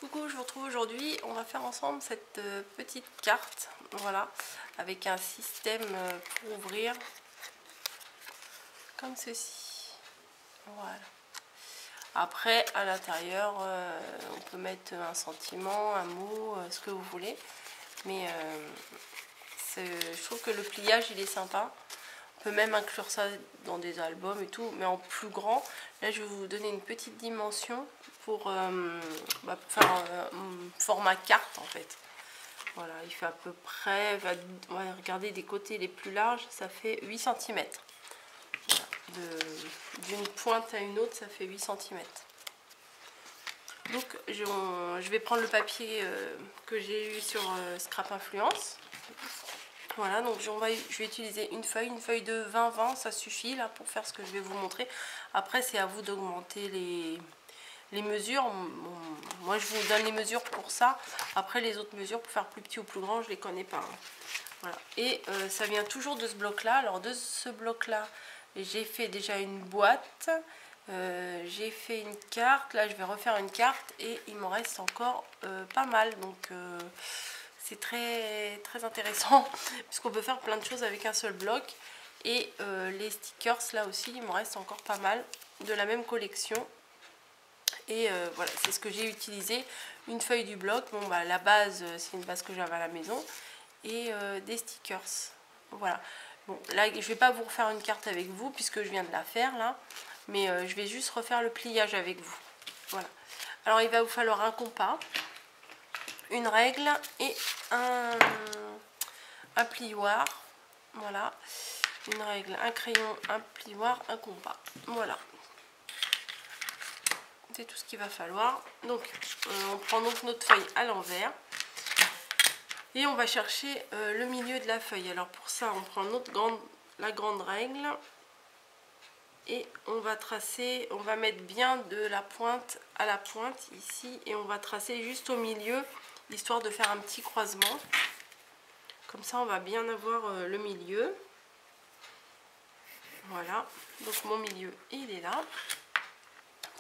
Coucou, je vous retrouve aujourd'hui. On va faire ensemble cette petite carte, voilà, avec un système pour ouvrir comme ceci. Voilà. Après, à l'intérieur, on peut mettre un sentiment, un mot, ce que vous voulez. Mais je trouve que le pliage, il est sympa. On peut même inclure ça dans des albums et tout, mais en plus grand. Là, je vais vous donner une petite dimension pour faire un format carte en fait. Voilà, il fait à peu près, on va regarder des côtés les plus larges, ça fait 8 cm. Voilà. D'une pointe à une autre, ça fait 8 cm. Donc, je vais prendre le papier que j'ai eu sur Scrap Influence. Voilà, donc je vais utiliser une feuille de 20-20, ça suffit là pour faire ce que je vais vous montrer. Après, c'est à vous d'augmenter les mesures. Moi, je vous donne les mesures pour ça. Après, les autres mesures pour faire plus petit ou plus grand, je les connais pas. Hein. Voilà. Et ça vient toujours de ce bloc-là. Alors, de ce bloc-là, j'ai fait déjà une boîte. J'ai fait une carte. Là, je vais refaire une carte et il m'en reste encore pas mal. Donc, c'est très intéressant puisqu'on peut faire plein de choses avec un seul bloc. Et les stickers, là aussi, il m'en reste encore pas mal de la même collection. Et voilà, c'est ce que j'ai utilisé. Une feuille du bloc. Bon, bah, la base, c'est une base que j'avais à la maison. Et des stickers. Voilà. Bon, là, je vais pas vous refaire une carte avec vous puisque je viens de la faire là. Mais je vais juste refaire le pliage avec vous. Voilà. Alors, il va vous falloir un compas, une règle et un plioir. Voilà. Une règle, un crayon, un plioir, un compas. Voilà. C'est tout ce qu'il va falloir. Donc, on prend donc notre feuille à l'envers. Et on va chercher le milieu de la feuille. Alors pour ça, on prend la grande règle. Et on va tracer, on va mettre bien de la pointe à la pointe ici. Et on va tracer juste au milieu, histoire de faire un petit croisement. Comme ça, on va bien avoir le milieu. Voilà. Donc mon milieu, il est là.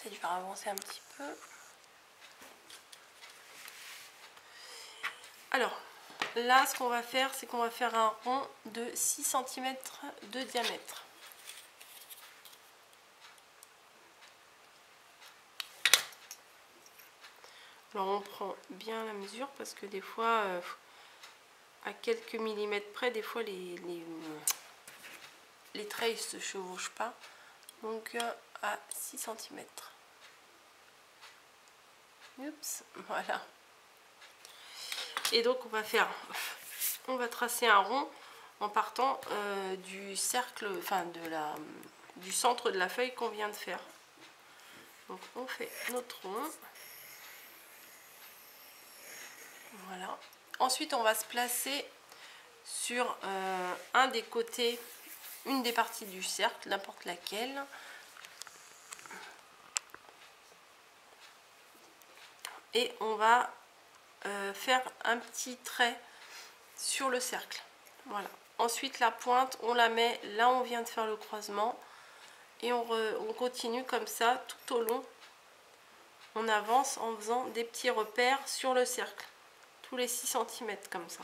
Je vais avancer un petit peu. Alors, là, ce qu'on va faire, c'est qu'on va faire un rond de 6 cm de diamètre. Alors, on prend bien la mesure parce que des fois, à quelques millimètres près, des fois, les traits ne se chevauchent pas. Donc, à 6 cm. Oups, voilà. Et donc, on va tracer un rond en partant du cercle, enfin du centre de la feuille qu'on vient de faire. Donc, on fait notre rond. Voilà. Ensuite, on va se placer sur un des côtés, une des parties du cercle, n'importe laquelle. Et on va faire un petit trait sur le cercle. Voilà. Ensuite, la pointe, on la met là où on vient de faire le croisement. Et on continue comme ça tout au long. On avance en faisant des petits repères sur le cercle. Tous les 6 cm comme ça.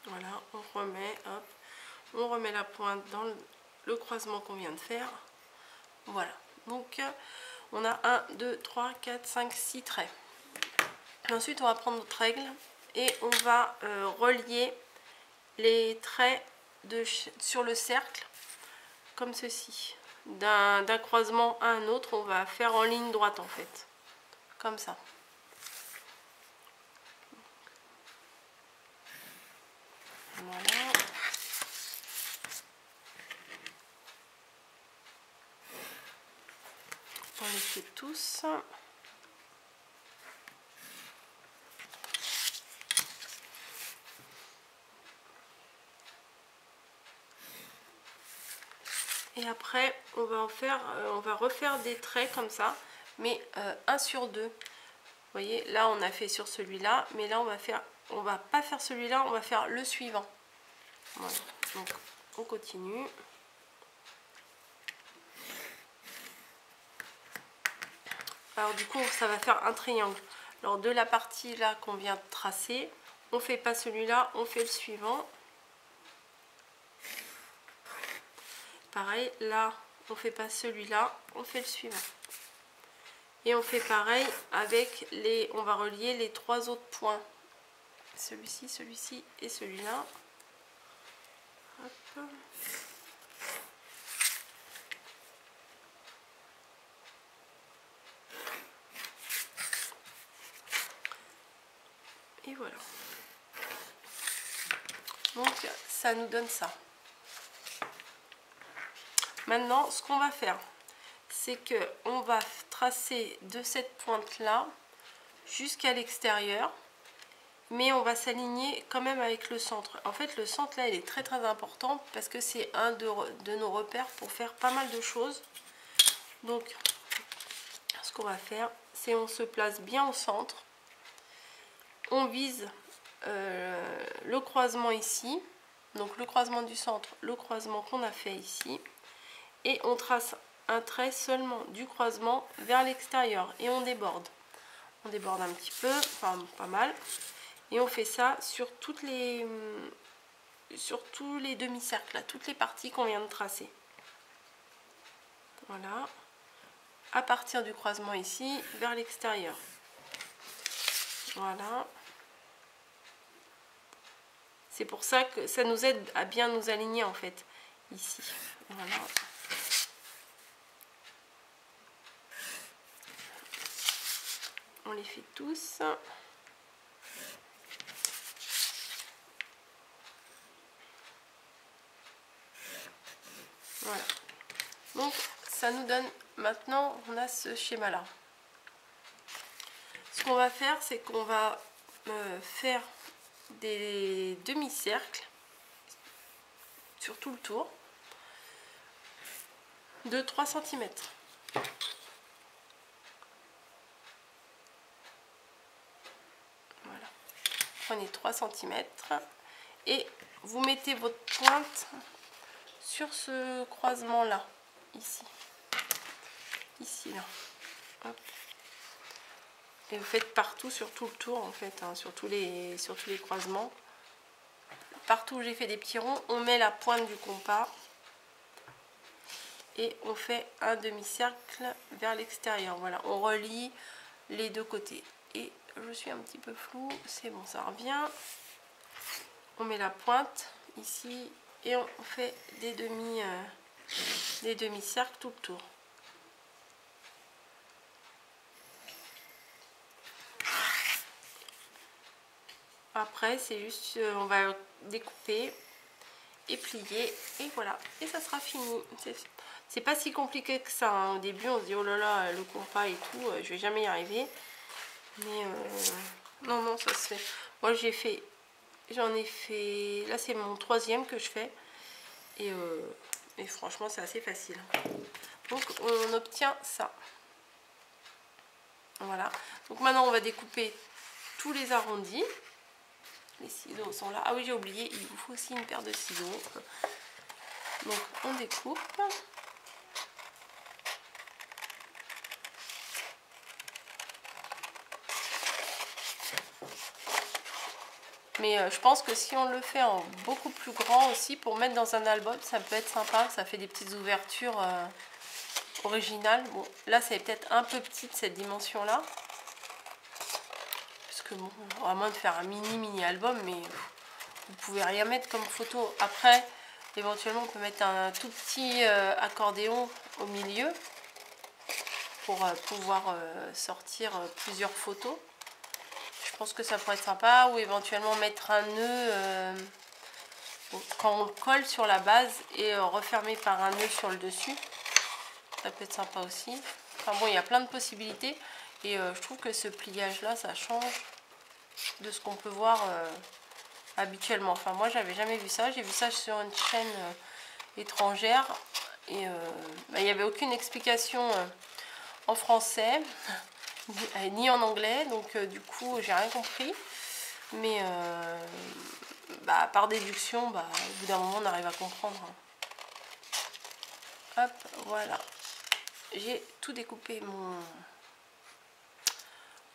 Voilà, on remet la pointe dans le croisement qu'on vient de faire. Voilà, donc on a 1, 2, 3, 4, 5, 6 traits. Ensuite, on va prendre notre règle et on va relier les traits sur le cercle comme ceci. D'un croisement à un autre, on va faire en ligne droite en fait, comme ça. Voilà. On les fait tous. Et après, on va refaire des traits comme ça, mais 1 sur 2. Vous voyez, là on a fait sur celui-là, mais là on va pas faire celui-là, on va faire le suivant. Voilà. Donc on continue. Alors du coup, ça va faire un triangle. Alors de la partie là qu'on vient de tracer, on fait pas celui-là, on fait le suivant. Pareil, là, on fait pas celui-là, on fait le suivant. Et on fait pareil avec les... On va relier les 3 autres points. Celui-ci, celui-ci et celui-là. Hop. Et voilà. Donc, ça nous donne ça. Maintenant, ce qu'on va faire, c'est que on va tracer de cette pointe-là jusqu'à l'extérieur. Mais on va s'aligner quand même avec le centre. En fait, le centre là, il est très très important parce que c'est un de nos repères pour faire pas mal de choses. Donc, ce qu'on va faire, c'est on se place bien au centre. On vise le croisement ici. Donc, le croisement du centre, le croisement qu'on a fait ici. Et on trace un trait seulement du croisement vers l'extérieur. Et on déborde. On déborde un petit peu, enfin pas mal. Et on fait ça sur tous les demi-cercles, toutes les parties qu'on vient de tracer. Voilà. À partir du croisement ici, vers l'extérieur. Voilà. C'est pour ça que ça nous aide à bien nous aligner en fait, ici. Voilà. On les fait tous. Voilà. Donc, ça nous donne, maintenant, on a ce schéma-là. Ce qu'on va faire, c'est qu'on va faire des demi-cercles sur tout le tour de 3 cm. Voilà. Prenez 3 cm et vous mettez votre pointe sur ce croisement là, ici, là. Hop. Et vous faites partout sur tout le tour en fait, hein, sur tous les croisements. Partout où j'ai fait des petits ronds, on met la pointe du compas et on fait un demi-cercle vers l'extérieur. Voilà, on relie les deux côtés. Et je suis un petit peu floue, c'est bon, ça revient. On met la pointe ici et on fait des demi-cercles tout le tour. Après, c'est juste, on va découper et plier et voilà, et ça sera fini. C'est pas si compliqué que ça, hein. Au début, on se dit oh là là, le compas et tout, je vais jamais y arriver. Mais non, non, ça se fait. Moi, j'en ai fait, là c'est mon 3e que je fais et franchement, c'est assez facile. Donc, on obtient ça. Voilà. Donc maintenant, on va découper tous les arrondis. Les ciseaux sont là. Ah oui, j'ai oublié, il vous faut aussi une paire de ciseaux. Donc on découpe. Mais je pense que si on le fait en beaucoup plus grand aussi, pour mettre dans un album, ça peut être sympa. Ça fait des petites ouvertures originales. Bon, là, c'est peut-être un peu petite cette dimension-là. Parce que bon, à moins de faire un mini album, mais vous pouvez rien mettre comme photo. Après, éventuellement, on peut mettre un tout petit accordéon au milieu pour pouvoir sortir plusieurs photos. Je pense que ça pourrait être sympa. Ou éventuellement mettre un nœud quand on le colle sur la base et refermer par un nœud sur le dessus. Ça peut être sympa aussi. Enfin bon, il y a plein de possibilités. Et je trouve que ce pliage-là, ça change de ce qu'on peut voir habituellement. Enfin, moi, j'avais jamais vu ça. J'ai vu ça sur une chaîne étrangère. Et il n'y avait aucune explication en français, ni en anglais. Donc, du coup, j'ai rien compris. Mais par déduction, au bout d'un moment, on arrive à comprendre. Hop, voilà. J'ai tout découpé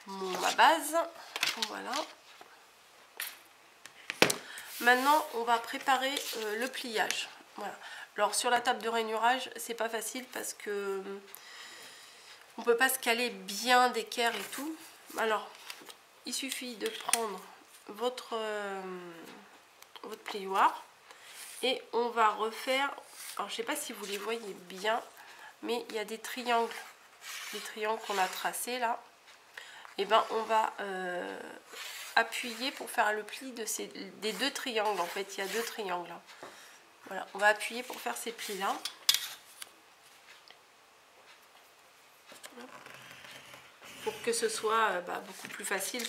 ma base. Voilà. Maintenant, on va préparer le pliage. Voilà. Alors sur la table de rainurage, c'est pas facile parce que on peut pas se caler bien d'équerre et tout. Alors, il suffit de prendre votre plioir et on va refaire. Alors, je sais pas si vous les voyez bien, mais il y a des triangles qu'on a tracés là. Et ben, on va appuyer pour faire le pli des deux triangles. En fait, il y a deux triangles. Voilà, on va appuyer pour faire ces plis là. Pour que ce soit beaucoup plus facile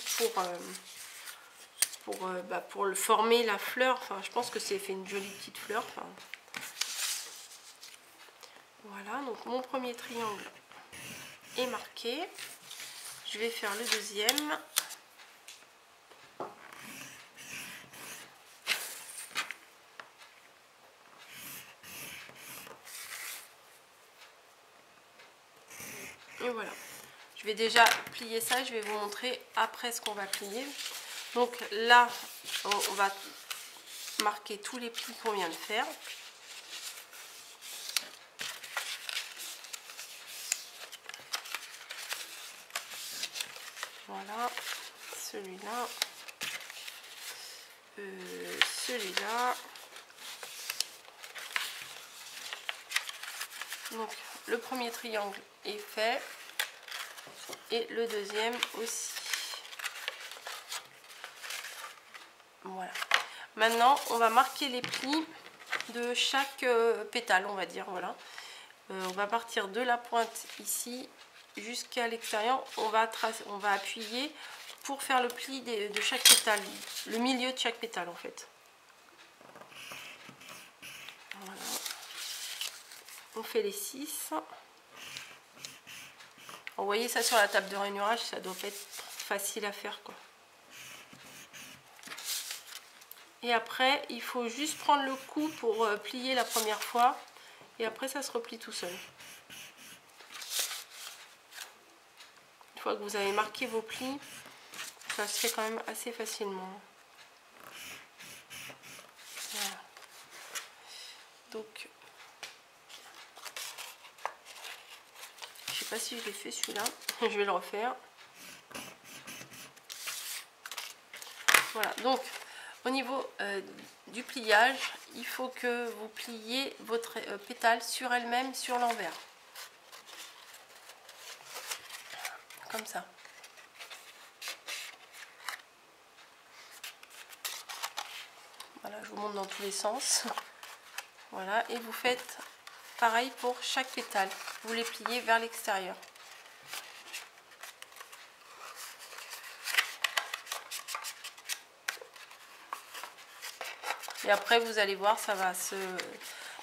pour le former la fleur. Enfin, je pense que c'est fait une jolie petite fleur. Enfin, voilà, donc mon premier triangle est marqué. Je vais faire le deuxième. Et voilà. Je vais déjà plier ça, je vais vous montrer après ce qu'on va plier. Donc là, on va marquer tous les plis qu'on vient de faire. Voilà, celui-là, celui-là. Donc le premier triangle est fait et le deuxième aussi. Voilà. Maintenant, on va marquer les plis de chaque pétale, on va dire. Voilà. On va partir de la pointe ici jusqu'à l'extérieur. On va appuyer pour faire le pli de chaque pétale, le milieu de chaque pétale en fait. Voilà. On fait les 6. Vous voyez ça sur la table de rainurage, ça doit pas être facile à faire quoi. Et après, il faut juste prendre le coup pour plier la première fois. Et après, ça se replie tout seul. Une fois que vous avez marqué vos plis, ça se fait quand même assez facilement. Voilà. Donc, je sais pas si je l'ai fait celui-là. Je vais le refaire. Voilà, donc au niveau du pliage, il faut que vous pliez votre pétale sur elle-même, sur l'envers. Comme ça. Voilà, je vous montre dans tous les sens. Voilà, et vous faites pareil pour chaque pétale. Vous les pliez vers l'extérieur. Et après, vous allez voir, ça va se...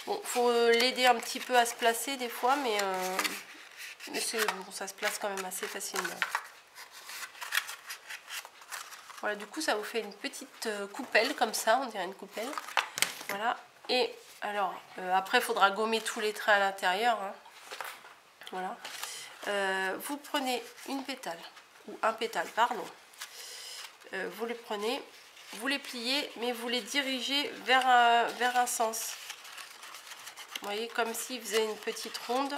Bon, faut l'aider un petit peu à se placer des fois, mais bon, ça se place quand même assez facilement. Voilà, du coup, ça vous fait une petite coupelle comme ça, on dirait une coupelle. Voilà. Et alors, après, il faudra gommer tous les traits à l'intérieur. Hein. Voilà. Vous prenez une pétale, ou un pétale, pardon. Vous les prenez, vous les pliez, mais vous les dirigez vers un sens. Vous voyez, comme s'il faisait une petite ronde.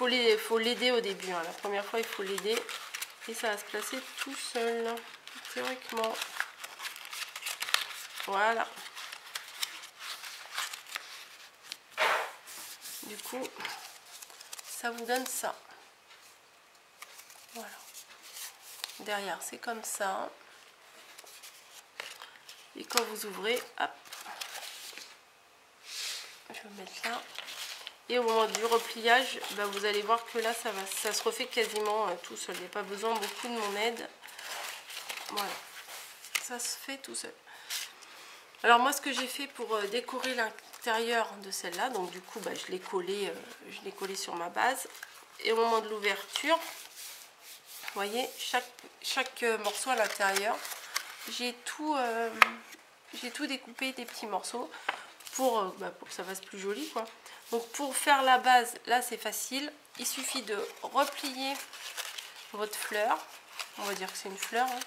Il faut l'aider au début. Hein. La première fois, il faut l'aider. Et ça va se placer tout seul, théoriquement. Voilà. Du coup, ça vous donne ça. Voilà. Derrière, c'est comme ça. Et quand vous ouvrez, hop, je vais mettre là. Et au moment du repliage, bah vous allez voir que là, ça se refait quasiment tout seul. Il n'y a pas besoin beaucoup de mon aide. Voilà, ça se fait tout seul. Alors moi, ce que j'ai fait pour décorer l'intérieur de celle-là, donc du coup, bah, je l'ai collé sur ma base. Et au moment de l'ouverture, vous voyez, chaque morceau à l'intérieur, j'ai tout découpé des petits morceaux pour que ça fasse plus joli quoi. Donc pour faire la base, là c'est facile, il suffit de replier votre fleur, on va dire que c'est une fleur, hein.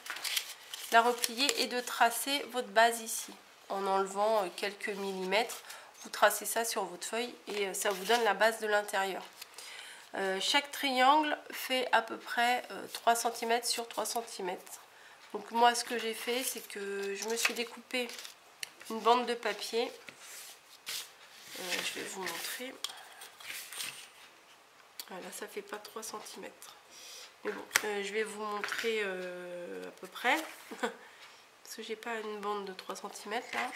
La replier et de tracer votre base ici en enlevant quelques millimètres. Vous tracez ça sur votre feuille et ça vous donne la base de l'intérieur. Chaque triangle fait à peu près 3 cm sur 3 cm. Donc moi ce que j'ai fait, c'est que je me suis découpé une bande de papier. Je vais vous montrer. Voilà, ça fait pas 3 cm. Mais bon, je vais vous montrer à peu près. Parce que j'ai pas une bande de 3 cm là.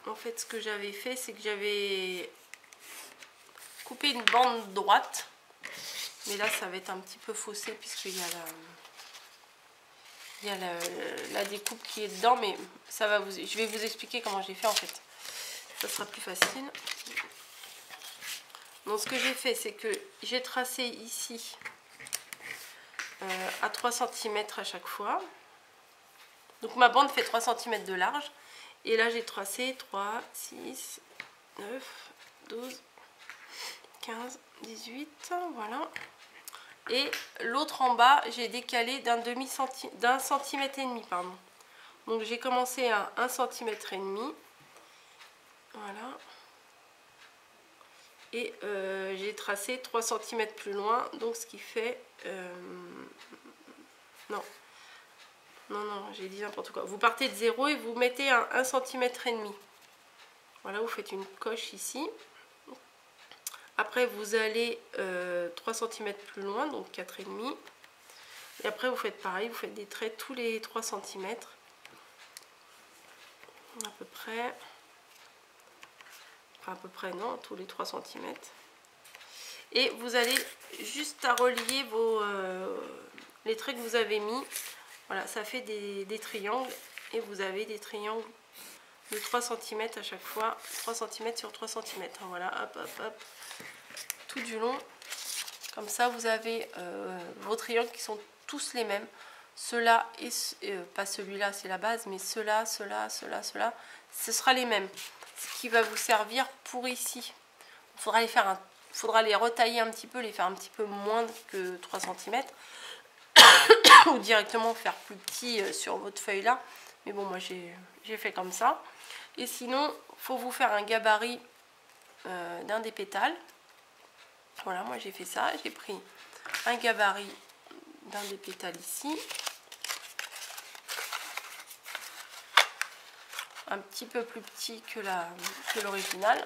En fait, ce que j'avais fait, c'est que j'avais coupé une bande droite. Mais là, ça va être un petit peu faussé puisqu'il y a la découpe qui est dedans. Mais ça va je vais vous expliquer comment j'ai fait en fait. Ça sera plus facile. Donc, ce que j'ai fait, c'est que j'ai tracé ici à 3 cm à chaque fois. Donc, ma bande fait 3 cm de large. Et là, j'ai tracé 3, 6, 9, 12, 15, 18, voilà. Et l'autre en bas, j'ai décalé d'un centimètre et demi, pardon. Donc, j'ai commencé à 1 cm et demi. Voilà. Et j'ai tracé 3 cm plus loin, donc ce qui fait... Non, j'ai dit n'importe quoi. Vous partez de 0 et vous mettez un 1 cm et demi. Voilà, vous faites une coche ici. Après, vous allez 3 cm plus loin, donc 4,5. Et après, vous faites pareil, vous faites des traits tous les 3 cm. À peu près. Enfin, à peu près, non, tous les 3 cm. Et vous allez juste à relier les traits que vous avez mis. Voilà, ça fait des triangles. Et vous avez des triangles de 3 cm à chaque fois. 3 cm sur 3 cm. Voilà, hop, hop, hop. Tout du long. Comme ça, vous avez vos triangles qui sont tous les mêmes. Ceux-là, pas celui-là, c'est la base, mais ceux-là, ceux-là, ceux-là, ceux-là, ce sera les mêmes. Ce qui va vous servir pour ici. Il faudra les retailler un petit peu, les faire un petit peu moins que 3 cm. Ou directement faire plus petit sur votre feuille là. Mais bon, moi j'ai fait comme ça. Et sinon, il faut vous faire un gabarit d'un des pétales. Voilà, moi j'ai fait ça. J'ai pris un gabarit d'un des pétales ici. Un petit peu plus petit que l'original.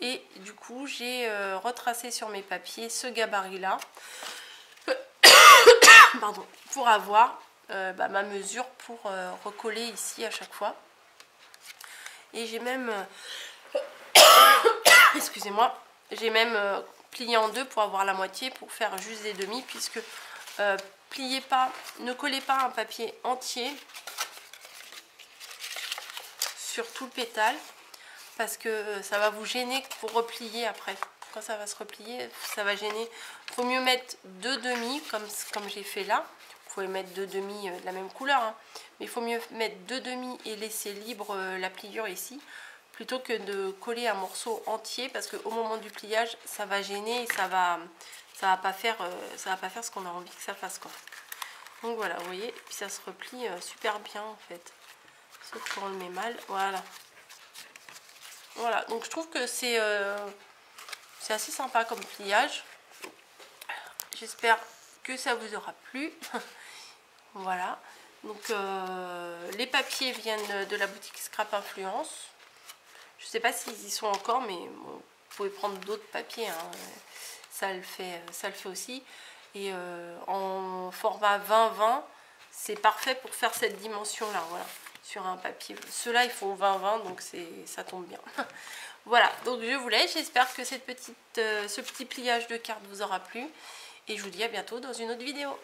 Et du coup, j'ai retracé sur mes papiers ce gabarit-là. Pardon, pour avoir ma mesure pour recoller ici à chaque fois. Et j'ai même... excusez-moi. J'ai même plié en deux pour avoir la moitié, pour faire juste des demi, puisque ne collez pas un papier entier sur tout le pétale, parce que ça va vous gêner pour replier après. Quand ça va se replier, ça va gêner. Il faut mieux mettre 2 demi, comme j'ai fait là. Vous pouvez mettre 2 demi de la même couleur, hein. Mais il faut mieux mettre 2 demi et laisser libre la pliure ici, plutôt que de coller un morceau entier, parce qu'au moment du pliage, ça va gêner et ça va pas faire ce qu'on a envie que ça fasse, quoi. Donc voilà, vous voyez, et puis ça se replie super bien en fait. Sauf qu'on le met mal, voilà. Voilà, donc je trouve que c'est assez sympa comme pliage. J'espère que ça vous aura plu. Voilà. Donc les papiers viennent de la boutique Scrap Influence. Je ne sais pas s'ils y sont encore, mais bon, vous pouvez prendre d'autres papiers, hein. Ça le fait aussi. Et en format 20-20, c'est parfait pour faire cette dimension-là. Voilà, sur un papier. Ceux-là, ils font 20-20, donc ça tombe bien. Voilà, donc je vous laisse. J'espère que ce petit pliage de carte vous aura plu. Et je vous dis à bientôt dans une autre vidéo.